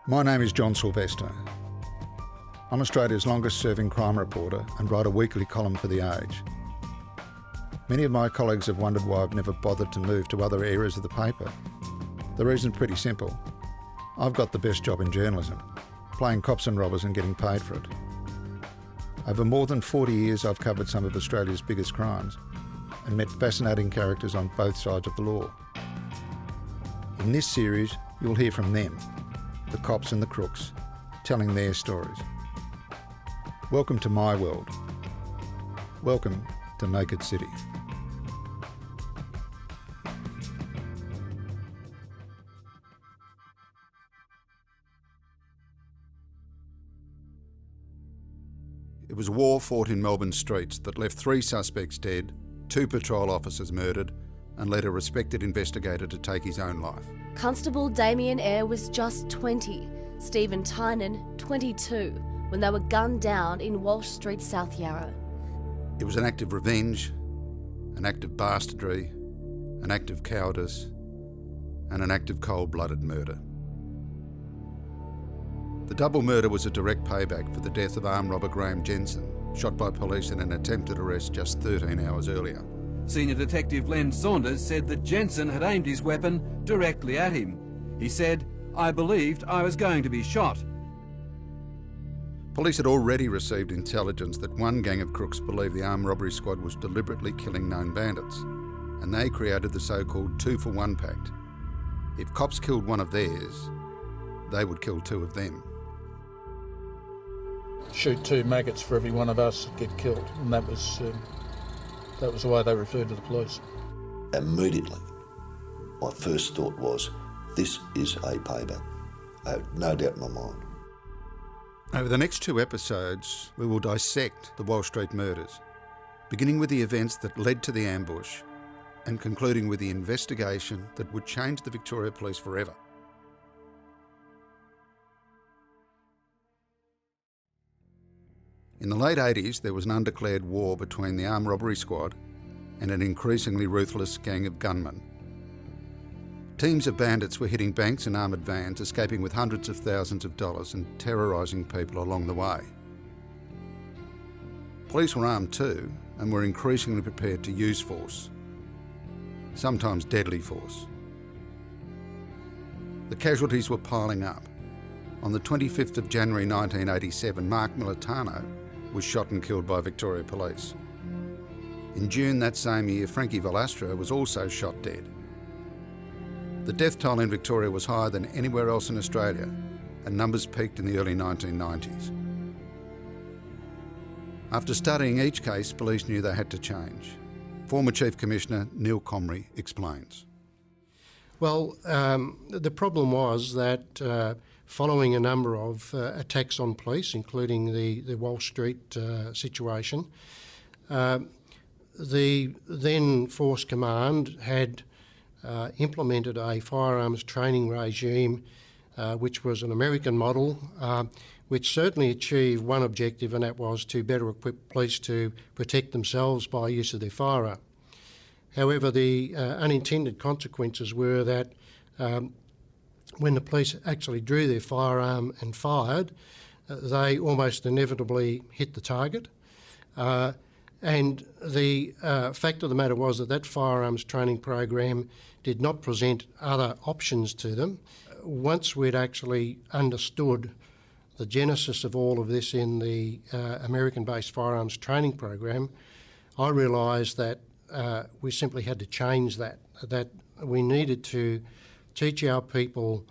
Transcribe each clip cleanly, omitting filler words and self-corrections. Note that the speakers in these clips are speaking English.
My name is John Sylvester. I'm Australia's longest serving crime reporter and write a weekly column for The Age. Many of my colleagues have wondered why I've never bothered to move to other areas of the paper. The reason's pretty simple. I've got the best job in journalism, playing cops and robbers and getting paid for it. Over more than 40 years I've covered some of Australia's biggest crimes and met fascinating characters on both sides of the law. In this series, you'll hear from them, the cops and the crooks, telling their stories. Welcome to my world. Welcome to Naked City. It was a war fought in Melbourne streets that left 3 suspects dead, 2 patrol officers murdered, and led a respected investigator to take his own life. Constable Damien Eyre was just 20, Stephen Tynan 22, when they were gunned down in Walsh Street, South Yarra. It was an act of revenge, an act of bastardry, an act of cowardice, and an act of cold-blooded murder. The double murder was a direct payback for the death of armed robber Graeme Jensen, shot by police in an attempted arrest just 13 hours earlier. Senior Detective Len Saunders said that Jensen had aimed his weapon directly at him. He said, "I believed I was going to be shot." Police had already received intelligence that one gang of crooks believed the armed robbery squad was deliberately killing known bandits, and they created the so-called 2-for-1 pact. If cops killed one of theirs, they would kill 2 of them. Shoot 2 maggots for every one of us that get killed, and that was the way they referred to the police. Immediately, my first thought was, this is a payback. I have no doubt in my mind. Over the next 2 episodes, we will dissect the Walsh Street murders, beginning with the events that led to the ambush and concluding with the investigation that would change the Victoria Police forever. In the late 80s, there was an undeclared war between the armed robbery squad and an increasingly ruthless gang of gunmen. Teams of bandits were hitting banks and armoured vans, escaping with hundreds of thousands of dollars and terrorising people along the way. Police were armed too and were increasingly prepared to use force, sometimes deadly force. The casualties were piling up. On the 25th of January 1987, Mark Militano was shot and killed by Victoria Police. In June that same year, Frankie Velastra was also shot dead. The death toll in Victoria was higher than anywhere else in Australia, and numbers peaked in the early 1990s. After studying each case, police knew they had to change. Former Chief Commissioner Neil Comrie explains. Well, the problem was that following a number of attacks on police, including the Walsh Street situation, the then Force Command had implemented a firearms training regime which was an American model, which certainly achieved one objective, and that was to better equip police to protect themselves by use of their firearm. However, the unintended consequences were that when the police actually drew their firearm and fired, they almost inevitably hit the target. And the fact of the matter was that firearms training program did not present other options to them. Once we'd actually understood the genesis of all of this in the American-based firearms training program, I realised that we simply had to change that we needed to teach our people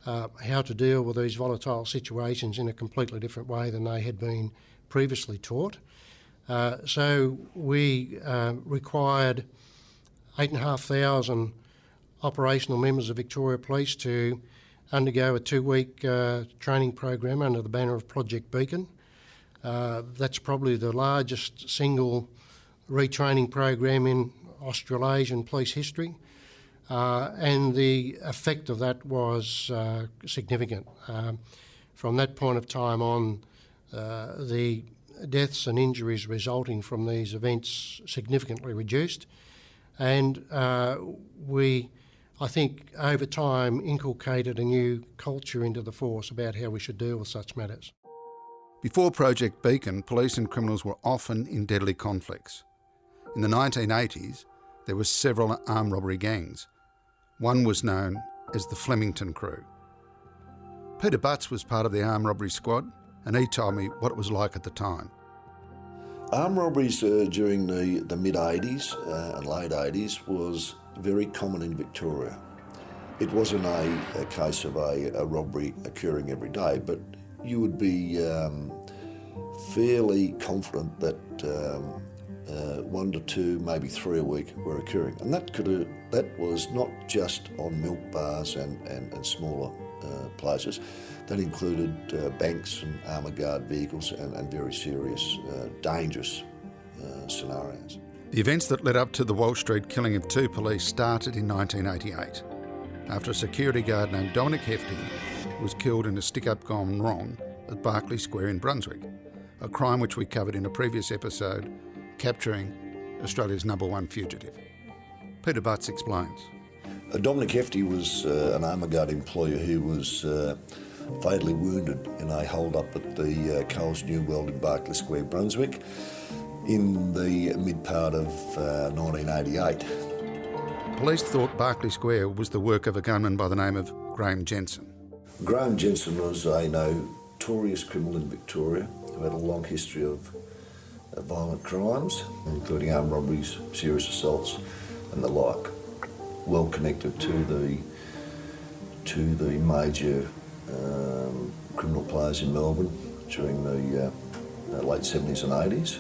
how to deal with these volatile situations in a completely different way than they had been previously taught. So we required 8,500 operational members of Victoria Police to undergo a 2-week training program under the banner of Project Beacon. That's probably the largest single retraining program in Australasian police history. And the effect of that was significant. From that point of time on, the deaths and injuries resulting from these events significantly reduced, and we I think over time inculcated a new culture into the force about how we should deal with such matters. Before Project Beacon, police and criminals were often in deadly conflicts. In the 1980s, there were several armed robbery gangs. One was known as the Flemington Crew. Peter Butts was part of the armed robbery squad, and he told me what it was like at the time. Armed robberies during the mid-80s and late 80s was very common in Victoria. It wasn't a case of a robbery occurring every day, but you would be fairly confident that 1 to 2, maybe 3 a week were occurring. And that was not just on milk bars and smaller places. That included banks and armoured guard vehicles and very serious, dangerous scenarios. The events that led up to the Walsh Street killing of 2 police started in 1988, after a security guard named Dominic Hefty was killed in a stick-up gone wrong at Berkeley Square in Brunswick, a crime which we covered in a previous episode, capturing Australia's #1 fugitive. Peter Butts explains. Dominic Hefty was an armoured guard employee who was fatally wounded in a hold-up at the Coles New World in Berkeley Square, Brunswick, in the mid-part of 1988. Police thought Berkeley Square was the work of a gunman by the name of Graeme Jensen. Graeme Jensen was a notorious criminal in Victoria who had a long history of violent crimes, including armed robberies, serious assaults and the like. Well connected to the major criminal players in Melbourne during the late 70s and 80s,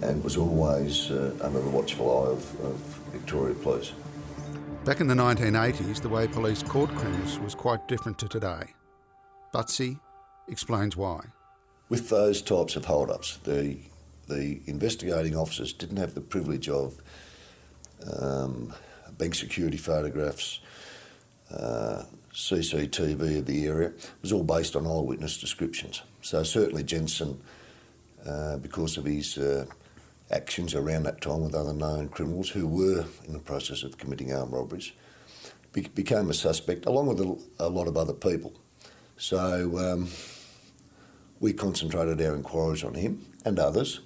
and was always under the watchful eye of Victoria Police. Back in the 1980s, the way police caught criminals was quite different to today. Butsy explains why. With those types of hold-ups, the investigating officers didn't have the privilege of bank security photographs, CCTV of the area. It was all based on eyewitness descriptions. So certainly Jensen, because of his actions around that time with other known criminals who were in the process of committing armed robberies, became a suspect along with a lot of other people. So we concentrated our inquiries on him and others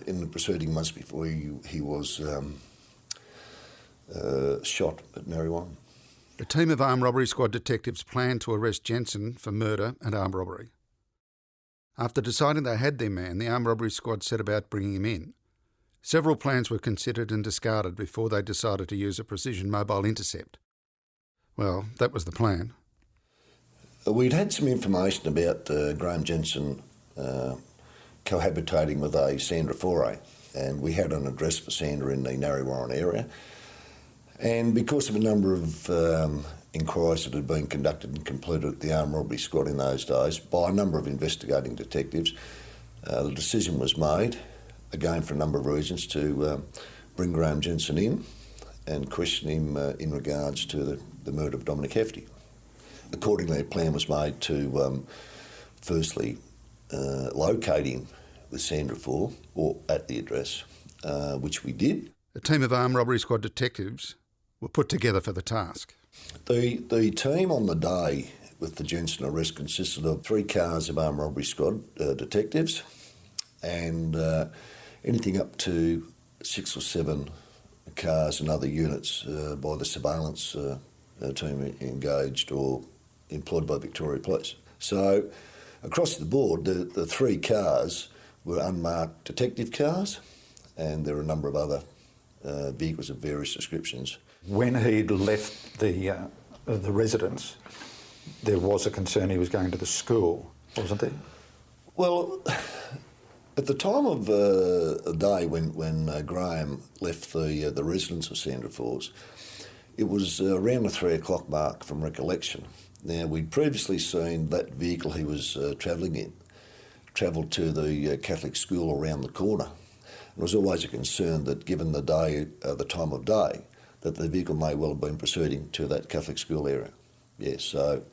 in the preceding months before he was shot at Narre Warren. A team of armed robbery squad detectives planned to arrest Jensen for murder and armed robbery. After deciding they had their man, the armed robbery squad set about bringing him in. Several plans were considered and discarded before they decided to use a precision mobile intercept. Well, that was the plan. We'd had some information about Graeme Jensen cohabitating with a Sandra Foray, and we had an address for Sandra in the Narre Warren area. And because of a number of inquiries that had been conducted and completed at the armed robbery squad in those days by a number of investigating detectives, the decision was made, again for a number of reasons, to bring Graeme Jensen in and question him in regards to the murder of Dominic Hefty. Accordingly, a plan was made to firstly locate him with Sandra 4, or at the address, which we did. A team of armed robbery squad detectives were put together for the task. The team on the day with the Jensen arrest consisted of 3 cars of armed robbery squad detectives and anything up to 6 or 7 cars and other units by the surveillance team engaged or employed by Victoria Police. So across the board, the 3 cars were unmarked detective cars, and there are a number of other vehicles of various descriptions. When he'd left the residence, there was a concern he was going to the school, wasn't there? Well, at the time of the day when Graeme left the residence of Sandra Fours, it was around the 3 o'clock mark from recollection. Now, we'd previously seen that vehicle he was travelling in travelled to the Catholic school around the corner. It was always a concern that, given the day, the time of day, that the vehicle may well have been proceeding to that Catholic school area. Yes, so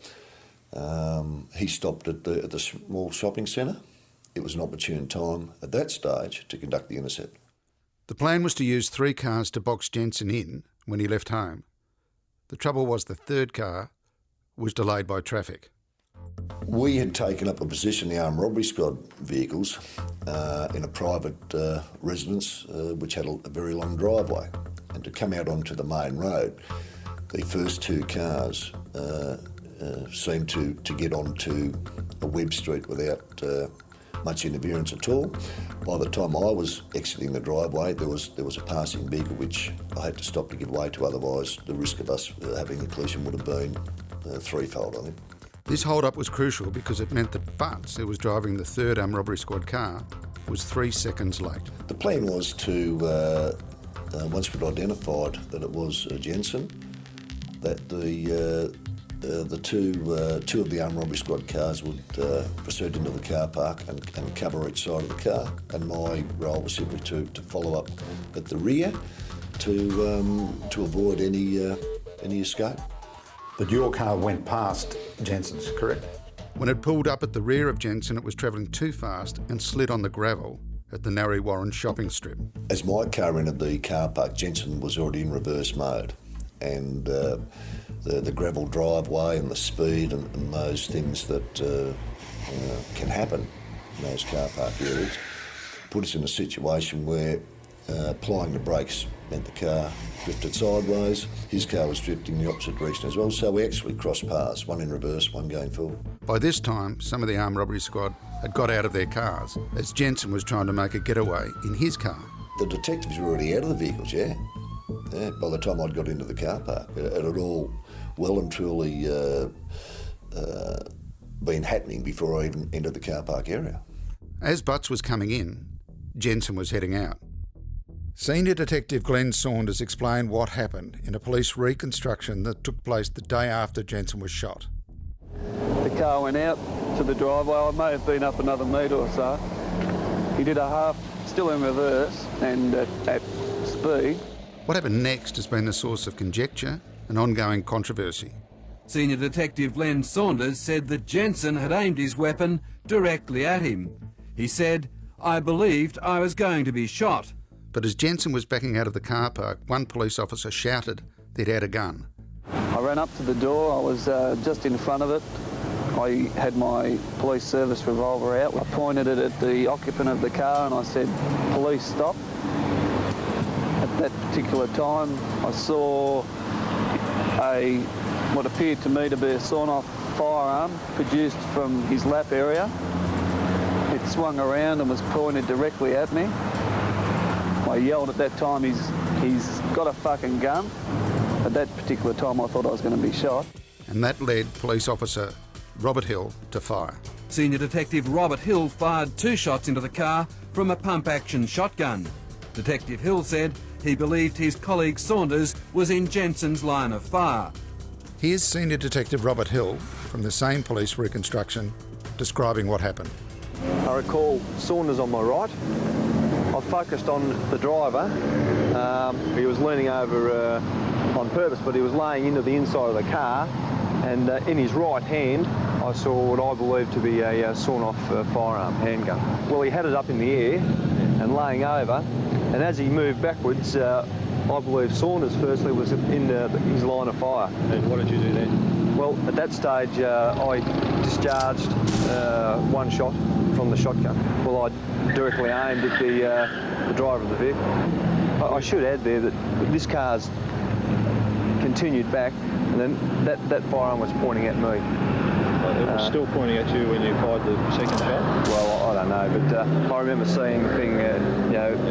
he stopped at the small shopping centre. It was an opportune time at that stage to conduct the intercept. The plan was to use 3 cars to box Jensen in when he left home. The trouble was the third car was delayed by traffic. We had taken up a position in the armed robbery squad vehicles in a private residence which had a very long driveway. And to come out onto the main road, the first two cars seemed to get onto a web street without much interference at all. By the time I was exiting the driveway, there was a passing vehicle which I had to stop to give way to, otherwise the risk of us having a collision would have been threefold, I think. This hold-up was crucial because it meant that Butts, who was driving the third armed robbery squad car, was 3 seconds late. The plan was to, once we'd identified that it was Jensen, that the two of the armed robbery squad cars would proceed into the car park and cover each side of the car, and my role was simply to follow up at the rear to avoid any escape. But your car went past Jensen's, correct? When it pulled up at the rear of Jensen, it was travelling too fast and slid on the gravel at the Narre Warren shopping strip. As my car entered the car park, Jensen was already in reverse mode, and the gravel driveway and the speed and those things that can happen in those car park areas put us in a situation where applying the brakes meant the car drifted sideways. His car was drifting the opposite direction as well, so we actually crossed paths, one in reverse, one going forward. By this time, some of the armed robbery squad had got out of their cars as Jensen was trying to make a getaway in his car. The detectives were already out of the vehicles, yeah, by the time I'd got into the car park. It had all well and truly been happening before I even entered the car park area. As Butts was coming in, Jensen was heading out. Senior Detective Glenn Saunders explained what happened in a police reconstruction that took place the day after Jensen was shot. The car went out to the driveway. I may have been up another metre or so. He did a half, still in reverse and at speed. What happened next has been the source of conjecture and ongoing controversy. Senior Detective Glenn Saunders said that Jensen had aimed his weapon directly at him. He said, "I believed I was going to be shot." But as Jensen was backing out of the car park, one police officer shouted that he had a gun. I ran up to the door. I was just in front of it. I had my police service revolver out. I pointed it at the occupant of the car and I said, "Police, stop." At that particular time, I saw what appeared to me to be a sawn-off firearm produced from his lap area. It swung around and was pointed directly at me. I yelled at that time, he's got a fucking gun. At that particular time, I thought I was going to be shot. And that led police officer Robert Hill to fire. Senior Detective Robert Hill fired 2 shots into the car from a pump-action shotgun. Detective Hill said he believed his colleague Saunders was in Jensen's line of fire. Here's Senior Detective Robert Hill from the same police reconstruction describing what happened. I recall Saunders on my right. I focused on the driver. He was leaning over on purpose, but he was laying into the inside of the car, and in his right hand I saw what I believed to be a sawn-off firearm, handgun. Well, he had it up in the air and laying over, and as he moved backwards, I believe Saunders firstly was in his line of fire. And what did you do then? Well, at that stage I discharged one shot from the shotgun. Well, I directly aimed at the driver of the vehicle. I should add there that this car's continued back, and then that firearm was pointing at me. It was still pointing at you when you fired the second shot? Well, I don't know, but I remember seeing the thing,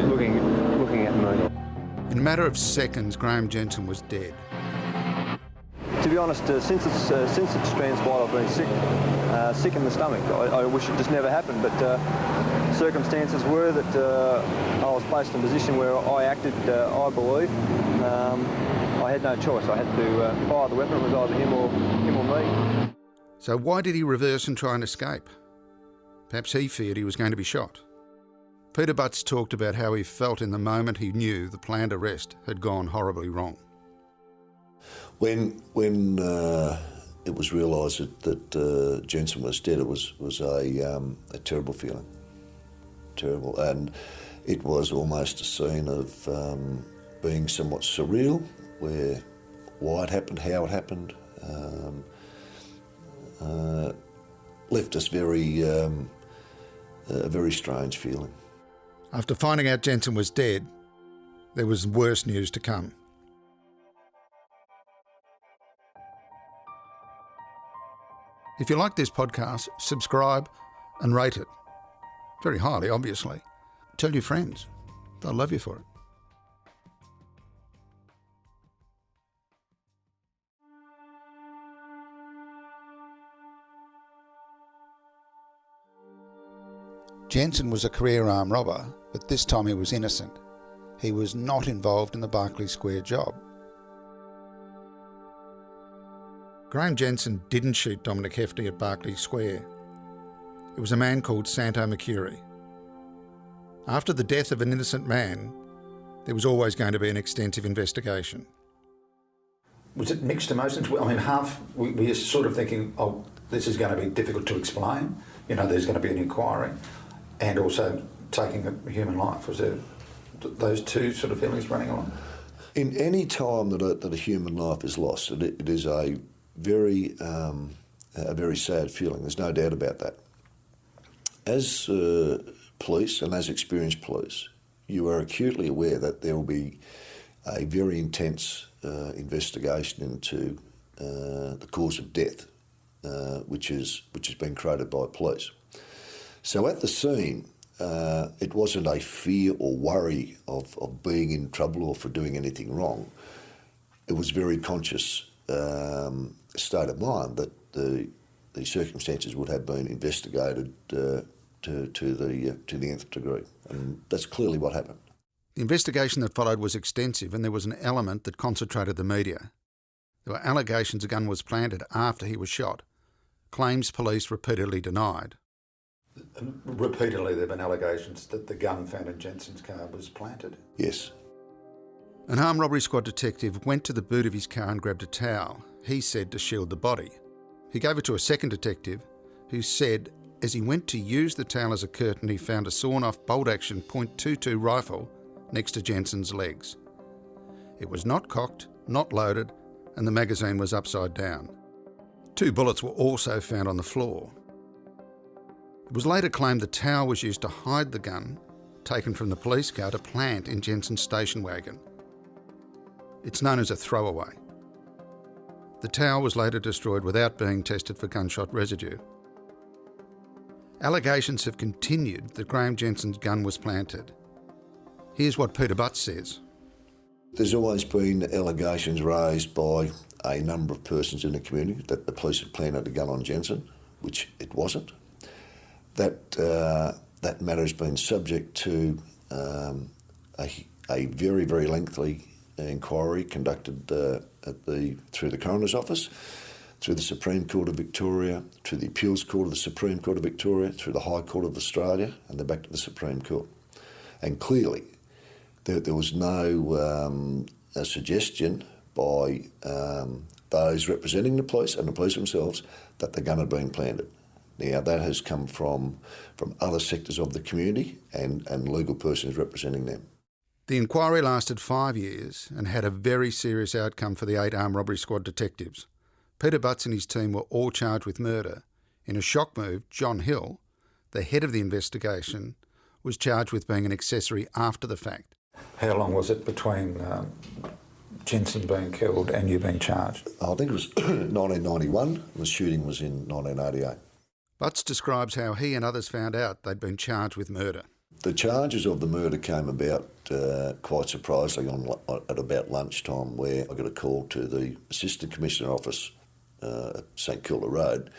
looking at me. In a matter of seconds, Graeme Jensen was dead. To be honest, since it's transpired, I've been sick in the stomach. I wish it just never happened, but circumstances were that I was placed in a position where I acted, I believe. I had no choice. I had to fire the weapon. It was either him or me. So why did he reverse and try and escape? Perhaps he feared he was going to be shot. Peter Butts talked about how he felt in the moment he knew the planned arrest had gone horribly wrong. When it was realised that Jensen was dead, it was a terrible feeling. Terrible. And it was almost a scene of being somewhat surreal where why it happened, how it happened, left us a very strange feeling. After finding out Jensen was dead, there was worse news to come. If you like this podcast, subscribe and rate it. Very highly, obviously. Tell your friends. They'll love you for it. Jensen was a career armed robber, but this time he was innocent. He was not involved in the Berkeley Square job. Graeme Jensen didn't shoot Dominic Hefty at Berkeley Square. It was a man called Santo Mercuri. After the death of an innocent man, there was always going to be an extensive investigation. Was it mixed emotions? I mean, we were sort of thinking, oh, this is going to be difficult to explain. You know, there's going to be an inquiry, and also taking a human life. Was there those two sort of feelings running along? In any time that a human life is lost, it is a very sad feeling. There's no doubt about that. As police and as experienced police, you are acutely aware that there will be a very intense investigation into the cause of death, which has been created by police. So at the scene, it wasn't a fear or worry of being in trouble or for doing anything wrong. It was very conscious state of mind that the circumstances would have been investigated to the nth degree, and that's clearly what happened. The investigation that followed was extensive, and there was an element that concentrated the media. There were allegations a gun was planted after he was shot, claims police repeatedly denied. Repeatedly there have been allegations that the gun found in Jensen's car was planted. Yes. An armed robbery squad detective went to the boot of his car and grabbed a towel, he said, to shield the body. He gave it to a second detective, who said as he went to use the towel as a curtain, he found a sawn-off bolt-action .22 rifle next to Jensen's legs. It was not cocked, not loaded, and the magazine was upside down. 2 bullets were also found on the floor. It was later claimed the towel was used to hide the gun, taken from the police car to plant in Jensen's station wagon. It's known as a throwaway. The towel was later destroyed without being tested for gunshot residue. Allegations have continued that Graeme Jensen's gun was planted. Here's what Peter Butts says. There's always been allegations raised by a number of persons in the community that the police had planted a gun on Jensen, which it wasn't. That matter has been subject to a very, very lengthy inquiry conducted through the Coroner's Office, through the Supreme Court of Victoria, through the Appeals Court of the Supreme Court of Victoria, through the High Court of Australia, and then back to the Supreme Court. And clearly, there was no suggestion by those representing the police and the police themselves that the gun had been planted. Now, that has come from other sectors of the community and legal persons representing them. The inquiry lasted 5 years and had a very serious outcome for the 8 armed robbery squad detectives. Peter Butts and his team were all charged with murder. In a shock move, John Hill, the head of the investigation, was charged with being an accessory after the fact. How long was it between Jensen being killed and you being charged? I think it was 1991. The shooting was in 1988. Butts describes how he and others found out they'd been charged with murder. The charges of the murder came about quite surprisingly at about lunchtime, where I got a call to the Assistant Commissioner office at St Kilda Road,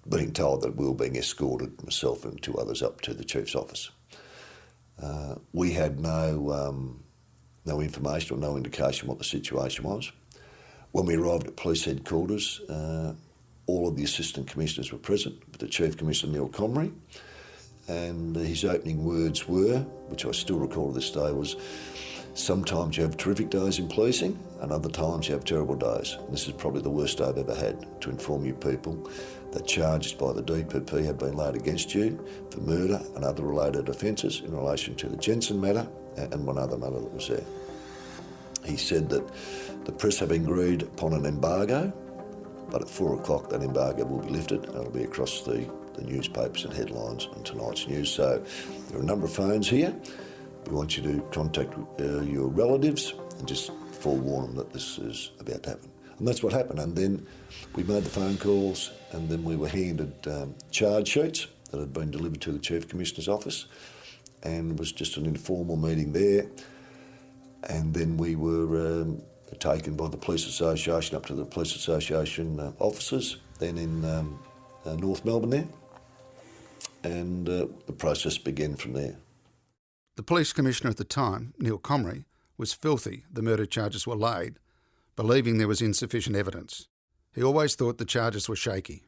being told that we were being escorted, myself and 2 others, up to the Chief's office. We had no information or no indication what the situation was. When we arrived at police headquarters, all of the Assistant Commissioners were present, with the Chief Commissioner Neil Comrie, and his opening words were, which I still recall to this day, was, "Sometimes you have terrific days in policing, and other times you have terrible days. And this is probably the worst day I've ever had, to inform you people that charges by the DPP have been laid against you for murder and other related offences in relation to the Jensen matter and one other matter that was there." He said that the press have agreed upon an embargo, but at 4 o'clock that embargo will be lifted and it'll be across the newspapers and headlines on tonight's news. So there are a number of phones here. We want you to contact your relatives and just forewarn them that this is about to happen. And that's what happened. And then we made the phone calls, and then we were handed charge sheets that had been delivered to the Chief Commissioner's office, and it was just an informal meeting there. And then we were taken by the Police Association up to the Police Association offices, then in North Melbourne there, and the process began from there. The Police Commissioner at the time, Neil Comrie, was filthy the murder charges were laid, believing there was insufficient evidence. He always thought the charges were shaky.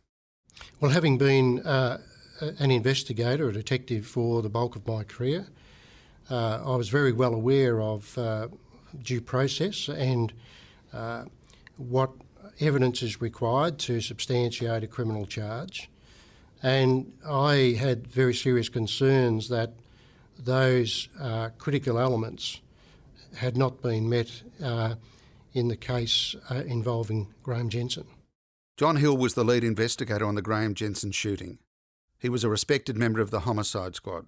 Well, having been an investigator, a detective for the bulk of my career, I was very well aware of due process and what evidence is required to substantiate a criminal charge. And I had very serious concerns that those critical elements had not been met in the case involving Graeme Jensen. John Hill was the lead investigator on the Graeme Jensen shooting. He was a respected member of the homicide squad.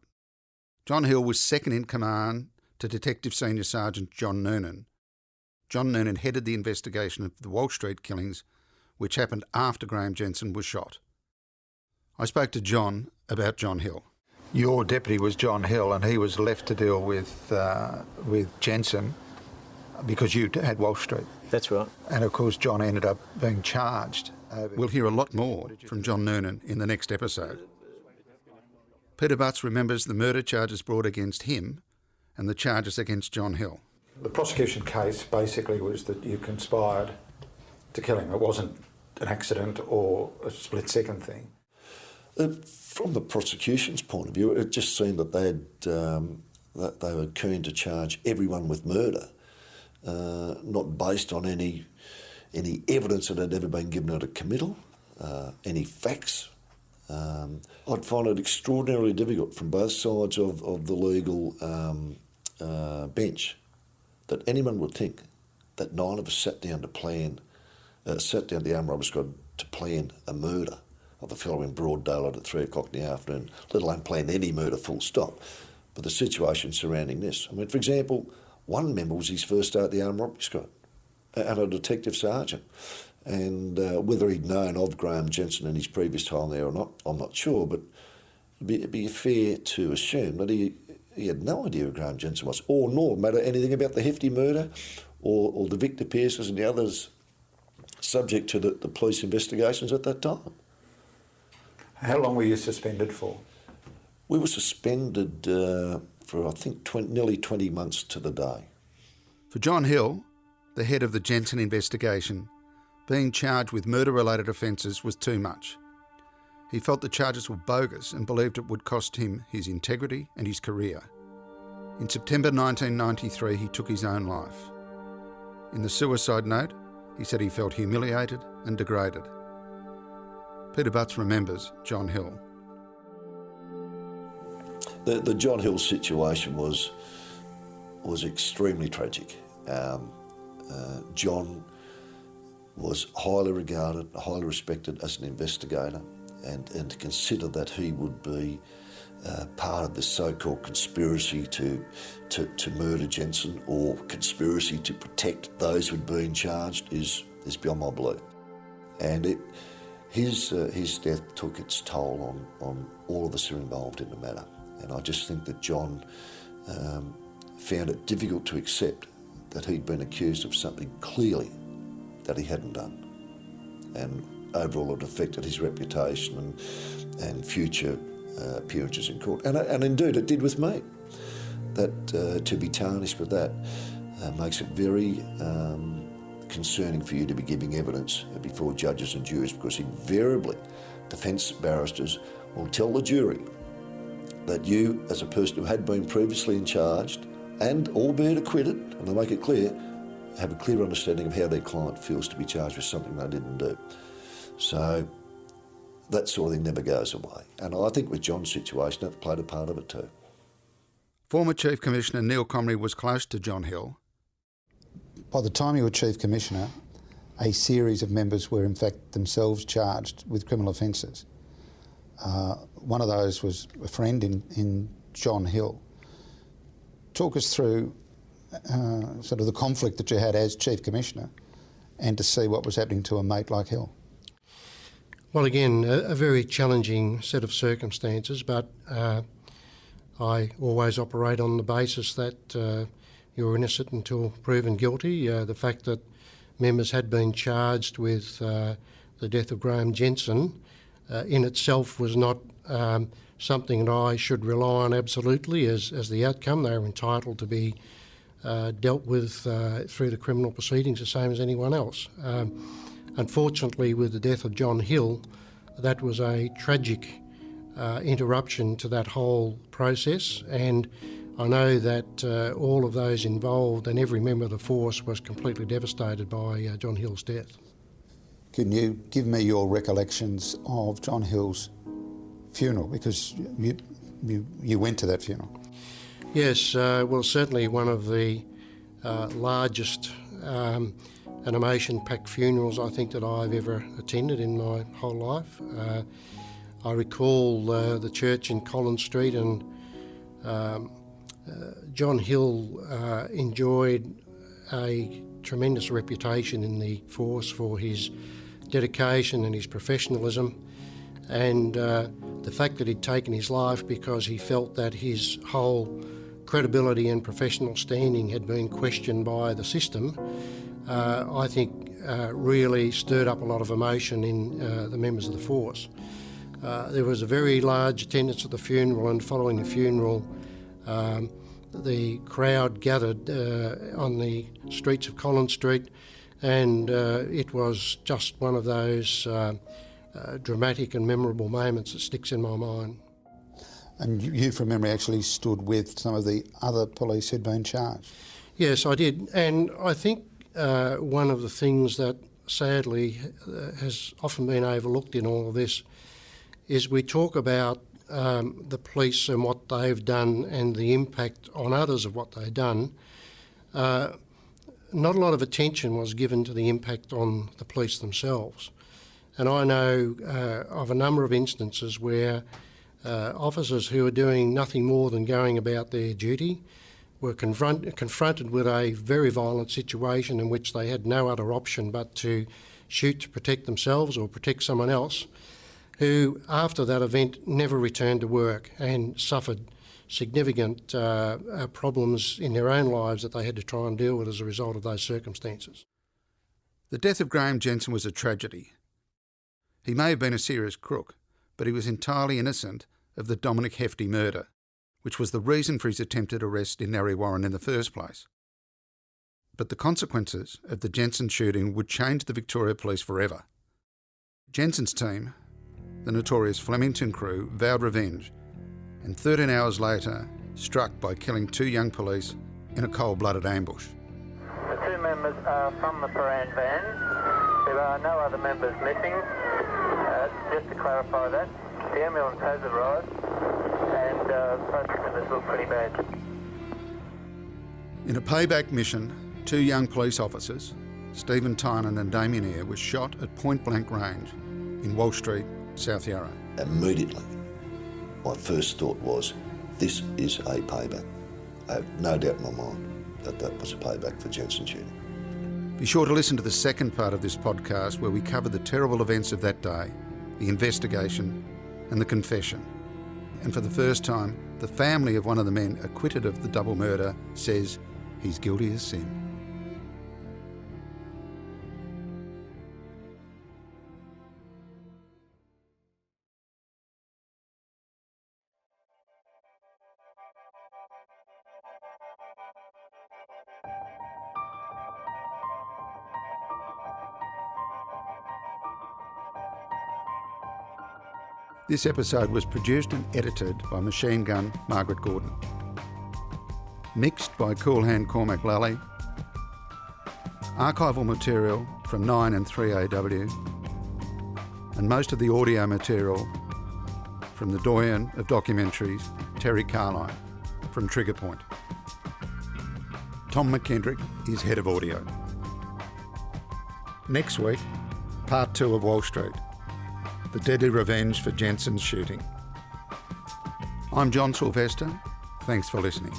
John Hill was second in command to Detective Senior Sergeant John Noonan. John Noonan headed the investigation of the Walsh Street killings, which happened after Graeme Jensen was shot. I spoke to John about John Hill. Your deputy was John Hill, and he was left to deal with Jensen because you had Walsh Street. That's right. And of course John ended up being charged. We'll hear a lot more from John Noonan in the next episode. Peter Butts remembers the murder charges brought against him and the charges against John Hill. The prosecution case basically was that you conspired to kill him. It wasn't an accident or a split-second thing. From the prosecution's point of view, it just seemed that that they were keen to charge everyone with murder, not based on any evidence that had ever been given at a committal, any facts. I'd find it extraordinarily difficult from both sides of the legal bench that anyone would think that 9 of us sat down the armed robbery squad to plan a murder of a fellow in broad daylight at 3 o'clock in the afternoon, let alone plan any murder full stop. But the situation surrounding this, I mean, for example, one member was his first day at the armed robbery squad, and a detective sergeant. And whether he'd known of Graeme Jensen in his previous time there or not, I'm not sure, but it'd be fair to assume that he had no idea who Graeme Jensen was, or nor matter anything about the Hefty murder or the Victor Pierces and the others subject to the police investigations at that time. How long were you suspended for? We were suspended for, I think, nearly 20 months to the day. For John Hill, the head of the Jensen investigation, being charged with murder-related offences was too much. He felt the charges were bogus and believed it would cost him his integrity and his career. In September 1993, he took his own life. In the suicide note, he said he felt humiliated and degraded. Peter Butts remembers John Hill. The John Hill situation was extremely tragic. John was highly regarded, highly respected as an investigator, and to consider that he would be part of this so-called conspiracy to murder Jensen, or conspiracy to protect those who had been charged, is beyond my belief. And his death took its toll on all of us who are involved in the matter. And I just think that John found it difficult to accept that he'd been accused of something clearly that he hadn't done. And overall it affected his reputation and future appearances in court. And indeed it did with me. That to be tarnished with that makes it very concerning for you to be giving evidence before judges and juries, because invariably defence barristers will tell the jury that you, as a person who had been previously charged and albeit acquitted, and they make it clear, have a clear understanding of how their client feels to be charged with something they didn't do. So that sort of thing never goes away. And I think with John's situation, that played a part of it too. Former Chief Commissioner Neil Comrie was close to John Hill. By the time you were Chief Commissioner, a series of members were in fact themselves charged with criminal offences. One of those was a friend in John Hill. Talk us through sort of the conflict that you had as Chief Commissioner and to see what was happening to a mate like Hill. Well, again, a very challenging set of circumstances, but I always operate on the basis that you're innocent until proven guilty. The fact that members had been charged with the death of Graeme Jensen in itself was not something that I should rely on absolutely as the outcome. They were entitled to be dealt with through the criminal proceedings the same as anyone else. Unfortunately, with the death of John Hill, that was a tragic interruption to that whole process, and I know that all of those involved and every member of the force was completely devastated by John Hill's death. Can you give me your recollections of John Hill's funeral, because you went to that funeral? Yes, well, certainly one of the largest animation pact funerals I think that I've ever attended in my whole life. I recall the church in Collins Street, and John Hill enjoyed a tremendous reputation in the force for his dedication and his professionalism, and the fact that he'd taken his life because he felt that his whole credibility and professional standing had been questioned by the system, I think really stirred up a lot of emotion in the members of the force. There was a very large attendance at the funeral, and following the funeral the crowd gathered on the streets of Collins Street, and it was just one of those dramatic and memorable moments that sticks in my mind. And you, from memory, actually stood with some of the other police who'd been charged? Yes, I did, and I think one of the things that sadly has often been overlooked in all of this is we talk about the police and what they've done and the impact on others of what they've done. Not a lot of attention was given to the impact on the police themselves. And I know of a number of instances where officers who are doing nothing more than going about their duty were confronted with a very violent situation in which they had no other option but to shoot to protect themselves or protect someone else, who after that event never returned to work and suffered significant problems in their own lives that they had to try and deal with as a result of those circumstances. The death of Graeme Jensen was a tragedy. He may have been a serious crook, but he was entirely innocent of the Dominic Hefty murder, which was the reason for his attempted arrest in Narre Warren in the first place. But the consequences of the Jensen shooting would change the Victoria Police forever. Jensen's team, the notorious Flemington Crew, vowed revenge, and 13 hours later struck by killing 2 young police in a cold-blooded ambush. The 2 members are from the Paran van. There are no other members missing. Just to clarify that, the ambulance has arrived, and both members look pretty bad. In a payback mission, 2 young police officers, Stephen Tynan and Damien Eyre, were shot at point-blank range in Walsh Street, South Yarra. Immediately, my first thought was, this is a payback. I have no doubt in my mind that that was a payback for Jensen shooting. Be sure to listen to the second part of this podcast where we cover the terrible events of that day, the investigation and the confession. And for the first time, the family of one of the men acquitted of the double murder says he's guilty as sin. This episode was produced and edited by Machine Gun Margaret Gordon. Mixed by Cool Hand Cormac Lally. Archival material from 9 and 3AW. And most of the audio material from the doyen of documentaries, Terry Carline, from Trigger Point. Tom McKendrick is head of audio. Next week, part 2 of Walsh Street, the deadly revenge for Jensen's shooting. I'm John Sylvester. Thanks for listening.